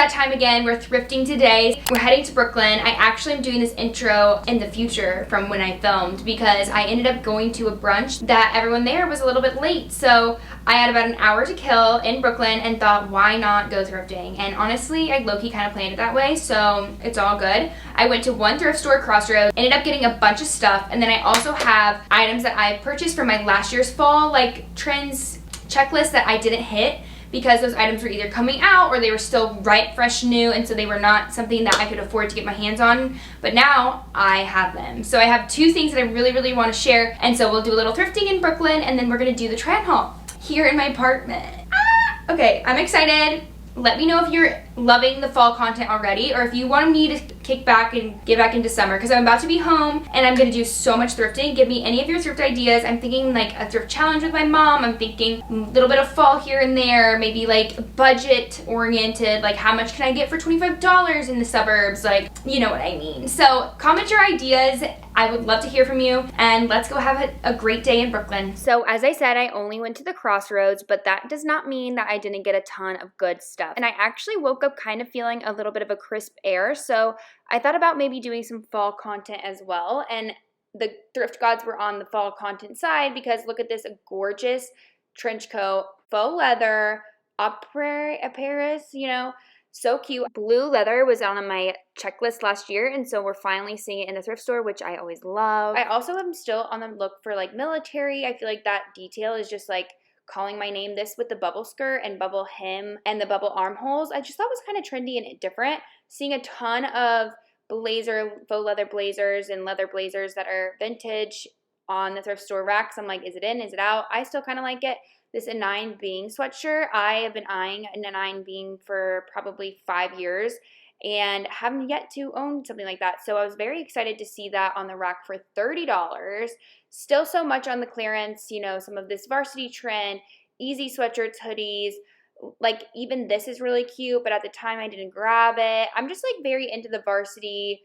that time again. We're thrifting today. We're heading to Brooklyn. I actually am doing this intro in the future from when I filmed because I ended up going to a brunch that everyone there was a little bit late. So I had about an hour to kill in Brooklyn and thought, why not go thrifting? And honestly, I low-key kind of planned it that way, so it's all good. I went to one thrift store, Crossroads, ended up getting a bunch of stuff, and then I also have items that I purchased from my last year's fall trends checklist that I didn't hit because those items were either coming out or they were still fresh new, and so they were not something that I could afford to get my hands on, but now I have them. So I have two things that I really want to share, and so we'll do a little thrifting in Brooklyn, and then we're going to do the try on haul here in my apartment. Okay, I'm excited. Let me know if you're loving the fall content already or if you want me to kick back and get back into summer because I'm about to be home and I'm going to do so much thrifting. Give me any of your thrift ideas. I'm thinking like a thrift challenge with my mom. I'm thinking a little bit of fall here and there, maybe like budget oriented, like how much can I get for $25 in the suburbs? Like, you know what I mean. So comment your ideas. I would love to hear from you, and let's go have a great day in Brooklyn. So as I said, I only went to the Crossroads, but that does not mean that I didn't get a ton of good stuff. And I actually woke up kind of feeling a little bit of a crisp air, so I thought about maybe doing some fall content as well. And the thrift gods were on the fall content side because look at this gorgeous trench coat, faux leather, Paris, you know, so cute. Blue leather was on my checklist last year, and so we're finally seeing it in the thrift store, which I always love. I also am still on the look for like military. I feel like that detail is just like calling my name. This with the bubble skirt and bubble hem and the bubble armholes, I just thought was kind of trendy and different. Seeing a ton of faux leather blazers and leather blazers that are vintage on the thrift store racks. I'm like, is it in? Is it out? I still kind of like it. This A9 Being sweatshirt, I have been eyeing an A9 Being for probably 5 years and haven't yet to own something like that. So I was very excited to see that on the rack for $30. Still so much on the clearance, you know, some of this varsity trend, easy sweatshirts, hoodies. Like even this is really cute, but at the time I didn't grab it. I'm just like very into the varsity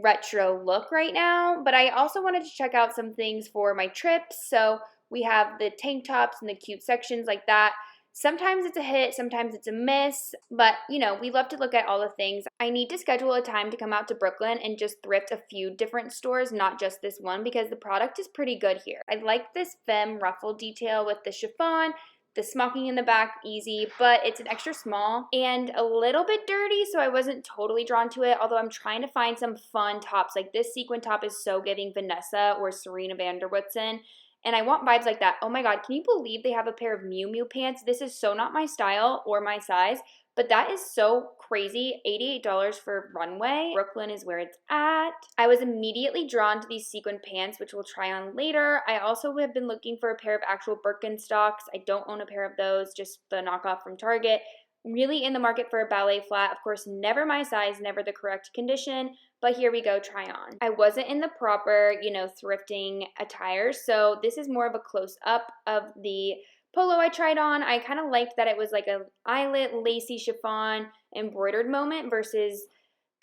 retro look right now, but I also wanted to check out some things for my trips. So we have the tank tops and the cute sections like that. Sometimes it's a hit, sometimes it's a miss, but you know, we love to look at all the things. I need to schedule a time to come out to Brooklyn and just thrift a few different stores, not just this one, because the product is pretty good here. I like this femme ruffle detail with the chiffon, the smocking in the back, easy, but it's an extra small and a little bit dirty, so I wasn't totally drawn to it, although I'm trying to find some fun tops. Like this sequin top is so giving Vanessa or Serena van der Woodsen. And I want vibes like that. Oh my God, can you believe they have a pair of Miu Miu pants? This is so not my style or my size, but that is so crazy. $88 for runway. Brooklyn is where it's at. I was immediately drawn to these sequin pants, which we'll try on later. I also have been looking for a pair of actual Birkenstocks. I don't own a pair of those, just the knockoff from Target. Really in the market for a ballet flat. Of course, never my size, never the correct condition, but here we go, try on. I wasn't in the proper, you know, thrifting attire, so this is more of a close-up of the polo I tried on. I kind of liked that it was like a eyelet, lacy chiffon, embroidered moment versus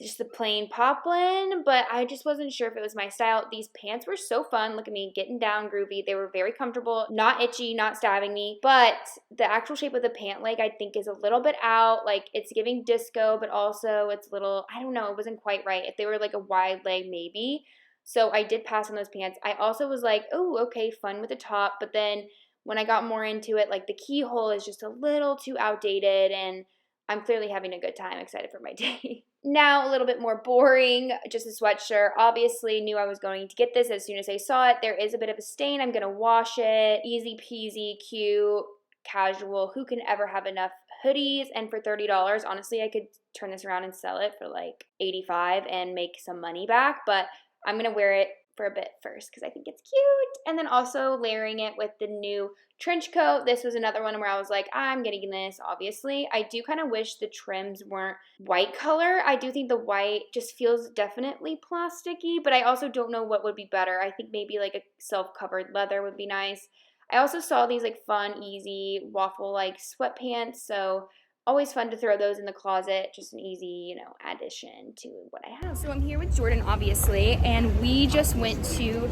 just the plain poplin, but I just wasn't sure if it was my style. These pants were so fun. Look at me getting down groovy. They were very comfortable, not itchy, not stabbing me, but the actual shape of the pant leg I think is a little bit out. Like it's giving disco, but also it's a little, I don't know, it wasn't quite right. If they were like a wide leg, maybe. So I did pass on those pants. I also was like, oh, okay, fun with the top, but then when I got more into it, like the keyhole is just a little too outdated and I'm clearly having a good time, excited for my day. Now, a little bit more boring, just a sweatshirt. Obviously, knew I was going to get this as soon as I saw it. There is a bit of a stain. I'm going to wash it. Easy peasy, cute, casual. Who can ever have enough hoodies? And for $30, honestly, I could turn this around and sell it for like $85 and make some money back. But I'm going to wear it for a bit first because I think it's cute. And then also layering it with the new trench coat. This was another one where I was like, I'm getting this, obviously. I do kind of wish the trims weren't white color. I do think the white just feels definitely plasticky, but I also don't know what would be better. I think maybe like a self-covered leather would be nice. I also saw these like fun, easy, waffle-like sweatpants, so always fun to throw those in the closet. Just an easy, you know, addition to what I have. So I'm here with Jordan, obviously, and we just went to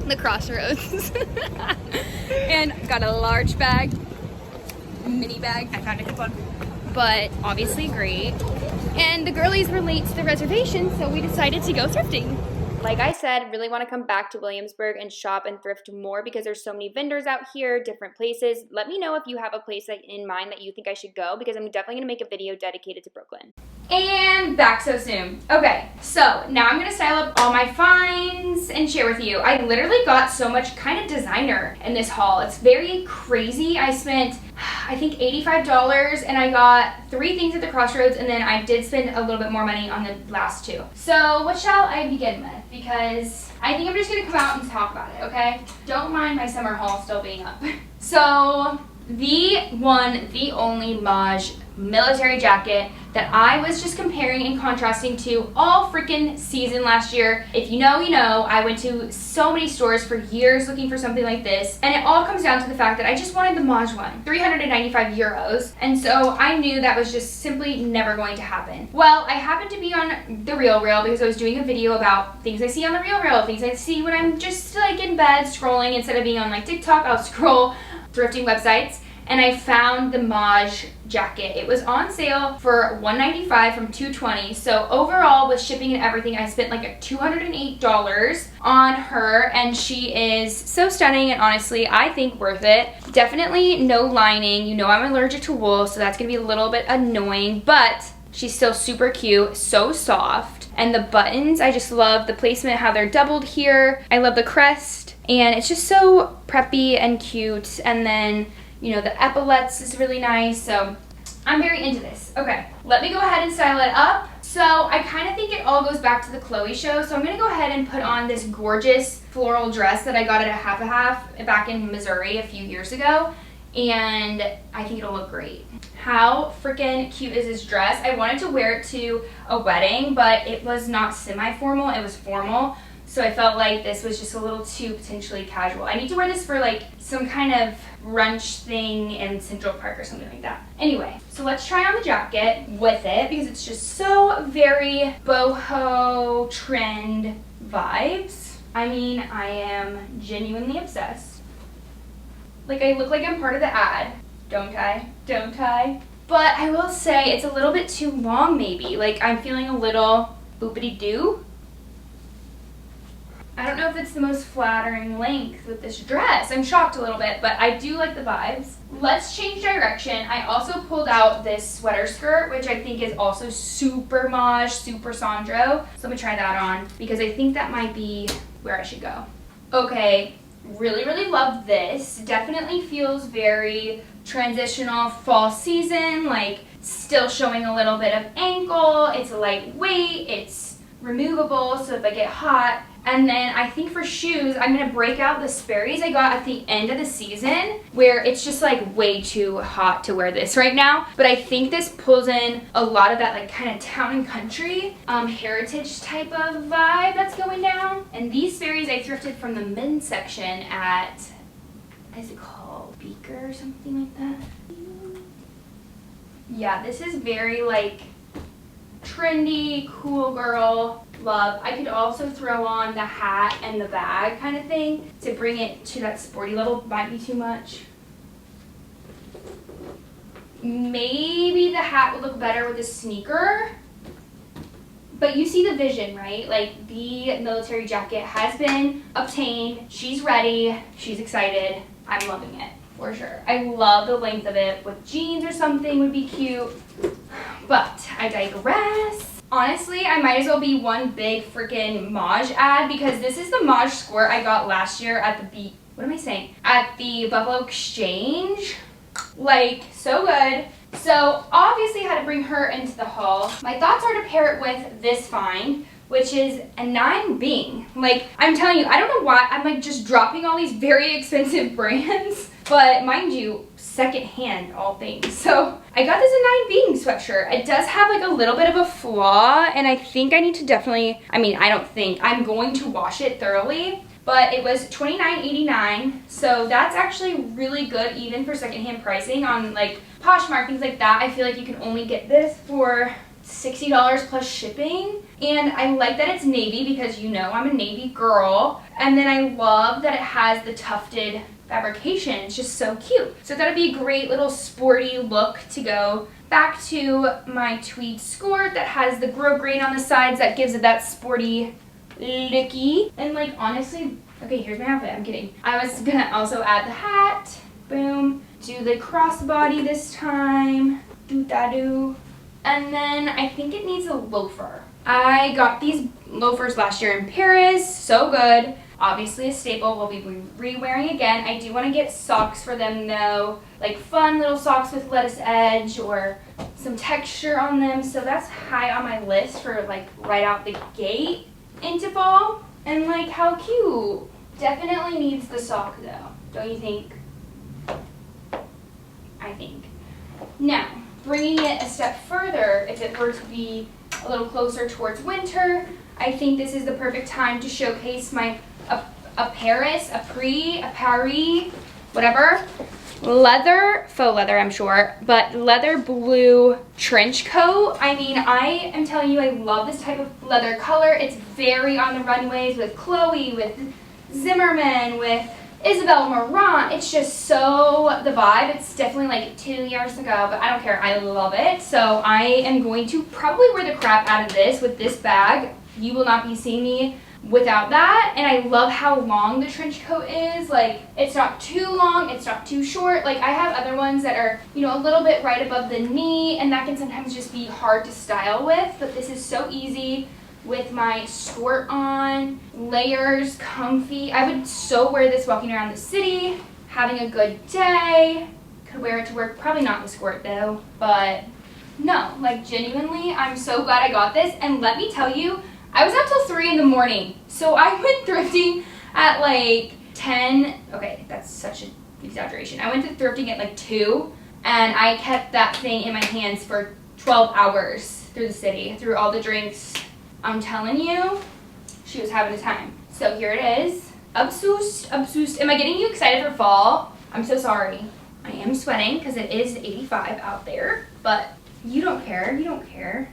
the Crossroads and got a large bag mini bag. I found a coupon, but obviously great. And the girlies were late to the reservation, so we decided to go thrifting. Like I said, really want to come back to Williamsburg and shop and thrift more because there's so many vendors out here, different places. Let me know if you have a place in mind that you think I should go because I'm definitely going to make a video dedicated to Brooklyn. And back so soon. Okay, so now I'm going to style up all my finds and share with you. I literally got so much kind of designer in this haul. It's very crazy. I spent, I think, $85 and I got 3 things at the Crossroads, and then I did spend a little bit more money on the last 2. So what shall I begin with? Because I think I'm just going to come out and talk about it, okay? Don't mind my summer haul still being up. So the one, the only Maj military jacket that I was just comparing and contrasting to all freaking season last year. If you know, you know. I went to so many stores for years looking for something like this, and it all comes down to the fact that I just wanted the Maj one, 395 euros, and so I knew that was just simply never going to happen. Well, I happened to be on The Real Real because I was doing a video about things I see on The Real Real, things I see when I'm just like in bed scrolling. Instead of being on like TikTok, I'll scroll thrifting websites. And I found the Maj jacket. It was on sale for $195 from $220. So overall, with shipping and everything, I spent like $208 on her, and she is so stunning and honestly, I think worth it. Definitely no lining. You know I'm allergic to wool, so that's gonna be a little bit annoying, but she's still super cute, so soft. And the buttons, I just love the placement, how they're doubled here. I love the crest, and it's just so preppy and cute. And then, you know, the epaulets is really nice, so I'm very into this. Okay, let me go ahead and style it up. So I kind of think it all goes back to the Chloe show, so I'm gonna go ahead and put on this gorgeous floral dress that I got at a half back in Missouri a few years ago, and I think it'll look great. How freaking cute is this dress? I wanted to wear it to a wedding, but it was not semi-formal, it was formal. So I felt like this was just a little too potentially casual. I need to wear this for like some kind of brunch thing in Central Park or something like that. Anyway, so let's try on the jacket with it because it's just so very boho trend vibes. I mean, I am genuinely obsessed. Like, I look like I'm part of the ad, don't I? Don't I? But I will say it's a little bit too long maybe. Like, I'm feeling a little boopity-doo. I don't know if it's the most flattering length with this dress. I'm shocked a little bit, but I do like the vibes. Let's change direction. I also pulled out this sweater skirt, which I think is also super Maj, super Sandro. So let me try that on because I think that might be where I should go. Okay, really, really love this. Definitely feels very transitional fall season, like still showing a little bit of ankle. It's lightweight, it's removable, so if I get hot. And then I think for shoes, I'm gonna break out the Sperry's I got at the end of the season, where it's just like way too hot to wear this right now. But I think this pulls in a lot of that like kind of town and country, heritage type of vibe that's going down. And these Sperry's I thrifted from the men's section at, what is it called? Beaker or something like that. Yeah, this is very like trendy, cool girl love. I could also throw on the hat and the bag kind of thing to bring it to that sporty level. Might be too much. Maybe the hat would look better with a sneaker. But you see the vision, right? Like, the military jacket has been obtained. She's ready. She's excited. I'm loving it, for sure. I love the length of it. With jeans or something would be cute. But I digress. Honestly, I might as well be one big freaking Maj ad because this is the Maj skirt I got last year at the At the Buffalo Exchange. Like, so good. So, obviously I had to bring her into the haul. My thoughts are to pair it with this find, which is a 9 Bing. Like, I'm telling you, I don't know why I'm like just dropping all these very expensive brands, but mind you, secondhand, all things. So I got this a 9 Bing sweatshirt. It does have like a little bit of a flaw, and I think I need to definitely, I'm going to wash it thoroughly. But it was $29.89, so that's actually really good even for secondhand pricing on like Poshmark, things like that. I feel like you can only get this for $60 plus shipping. And I like that it's navy because you know I'm a navy girl. And then I love that it has the tufted fabrication. It's just so cute. So that'd be a great little sporty look to go back to my tweed skirt that has the grosgrain on the sides that gives it that sporty looky. And like honestly, okay, here's my outfit. I'm kidding. I was gonna also add the hat. Boom. Do the crossbody this time. Do-da-do. And then I think it needs a loafer. I got these loafers last year in Paris. So good. Obviously a staple we'll be re-wearing again. I do want to get socks for them though. Like fun little socks with lettuce edge or some texture on them. So that's high on my list for like right out the gate into fall. And like how cute. Definitely needs the sock though. Don't you think? I think. Now, bringing it a step further, if it were to be a little closer towards winter, I think this is the perfect time to showcase my Paris, whatever, leather, faux leather I'm sure, but leather blue trench coat. I mean, I am telling you, I love this type of leather color. It's very on the runways with Chloe, with Zimmerman, with Isabel Marant. It's just so the vibe. It's definitely like 2 years ago, but I don't care. I love it. So I am going to probably wear the crap out of this with this bag. You will not be seeing me without that. And I love how long the trench coat is. Like, it's not too long, it's not too short. Like, I have other ones that are, you know, a little bit right above the knee, and that can sometimes just be hard to style with, but this is so easy with my skirt on, layers, comfy. I would so wear this walking around the city, having a good day. Could wear it to work, probably not the skirt though, but no, like genuinely, I'm so glad I got this. And let me tell you, I was up till 3 in the morning. So I went thrifting at like 10. Okay, that's such an exaggeration. I went to thrifting at like 2, and I kept that thing in my hands for 12 hours through the city, through all the drinks. I'm telling you, she was having a time. So here it is. Obsessed, obsessed. Am I getting you excited for fall? I'm so sorry. I am sweating because it is 85 out there, but you don't care, you don't care.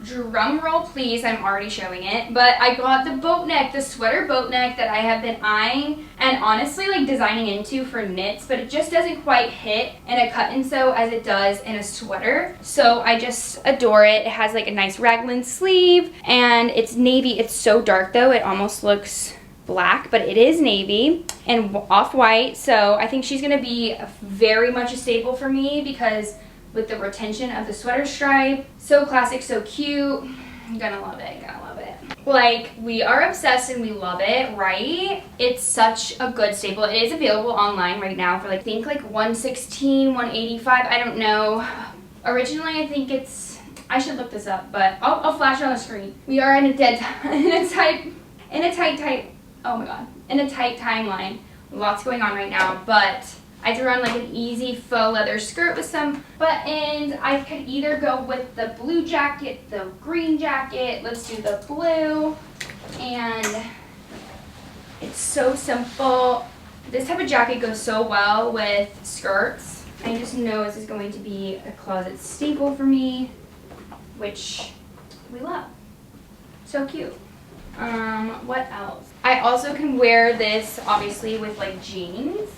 Drum roll please, I'm already showing it, but I got the boat neck, the sweater boat neck that I have been eyeing and honestly like designing into for knits, but it just doesn't quite hit in a cut and sew as it does in a sweater. So I just adore it. It has like a nice raglan sleeve and it's navy. It's so dark though, it almost looks black, but it is navy and off-white. So I think she's gonna be very much a staple for me because with the retention of the sweater stripe. So classic, so cute. I'm gonna love it, gonna love it. Like, we are obsessed and we love it, right? It's such a good staple. It is available online right now for like, I think like $116, $185, I don't know. Originally, I think it's, I should look this up, but I'll flash it on the screen. We are in a tight timeline. Lots going on right now, but I threw on like an easy faux leather skirt with some buttons. I could either go with the blue jacket, the green jacket. Let's do the blue. And it's so simple. This type of jacket goes so well with skirts. I just know this is going to be a closet staple for me, which we love. So cute. What else? I also can wear this obviously with like jeans.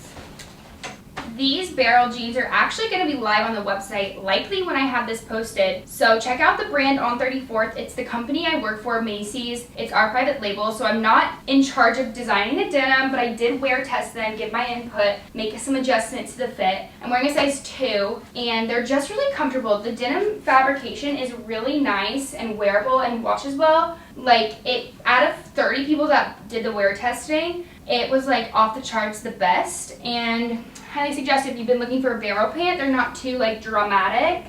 These barrel jeans are actually going to be live on the website likely when I have this posted. So check out the brand on 34th. It's the company I work for, Macy's. It's our private label. So I'm not in charge of designing the denim, but I did wear test them, give my input, make some adjustments to the fit. I'm wearing a size 2 and they're just really comfortable. The denim fabrication is really nice and wearable and washes well. Like it, out of 30 people that did the wear testing, it was like off the charts the best, and highly suggest if you've been looking for a barrel pant. They're not too like dramatic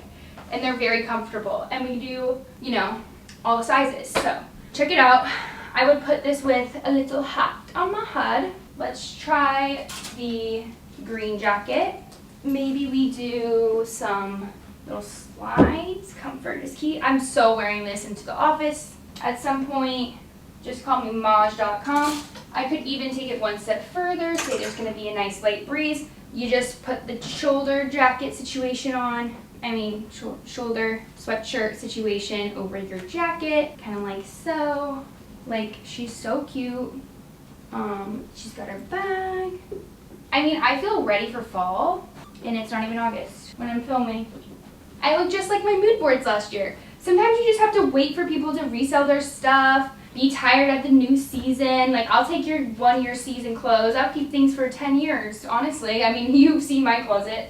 and they're very comfortable, and we do, you know, all the sizes. So check it out. I would put this with a little hat on my head. Let's try the green jacket. Maybe we do some little slides. Comfort is key. I'm so wearing this into the office at some point. Just call me Maj.com. I could even take it one step further, say there's going to be a nice light breeze. You just put the shoulder jacket situation on, shoulder sweatshirt situation over your jacket, kind of like so. Like, she's so cute. She's got her bag. I mean, I feel ready for fall, and it's not even August when I'm filming. I look just like my mood boards last year. Sometimes you just have to wait for people to resell their stuff, be tired of the new season. Like, I'll take your 1-year season clothes. I'll keep things for 10 years, honestly. I mean, you've seen my closet.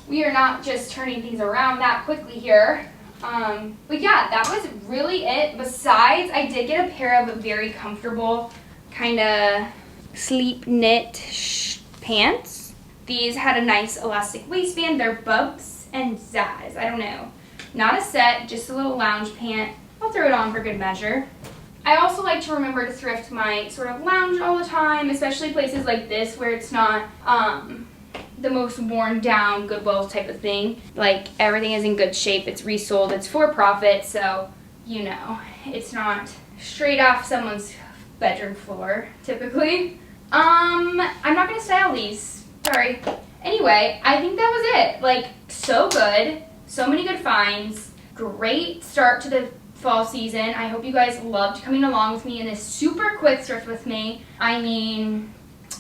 We are not just turning things around that quickly here. But yeah, that was really it. Besides, I did get a pair of very comfortable kind of sleep knit pants. These had a nice elastic waistband. They're Bubs and Zaz. I don't know. Not a set, just a little lounge pant. I'll throw it on for good measure. I also like to remember to thrift my sort of lounge all the time, especially places like this where it's not the most worn down Goodwill type of thing. Like, everything is in good shape. It's resold. It's for profit, so, you know, it's not straight off someone's bedroom floor, typically. I'm not going to style these. Sorry. Anyway, I think that was it. Like, so good. So many good finds. Great start to the fall season. I hope you guys loved coming along with me in this super quick thrift with me. I mean,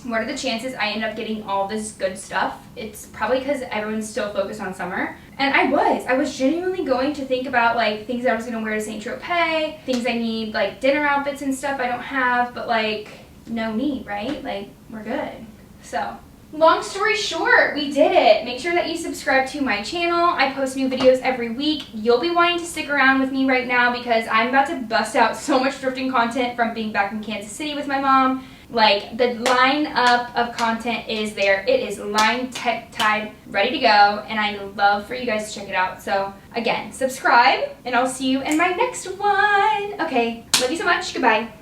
what are the chances I end up getting all this good stuff? It's probably because everyone's still focused on summer. And I was genuinely going to think about like things I was going to wear to St. Tropez, things I need, like dinner outfits and stuff I don't have, but like no need, right? Like, we're good. So, long story short, we did it. Make sure that you subscribe to my channel. I post new videos every week. You'll be wanting to stick around with me right now because I'm about to bust out so much thrifting content from being back in Kansas City with my mom. Like, the lineup of content is there. It is line tied, ready to go, and I love for you guys to check it out. So, again, subscribe, and I'll see you in my next one. Okay, love you so much. Goodbye.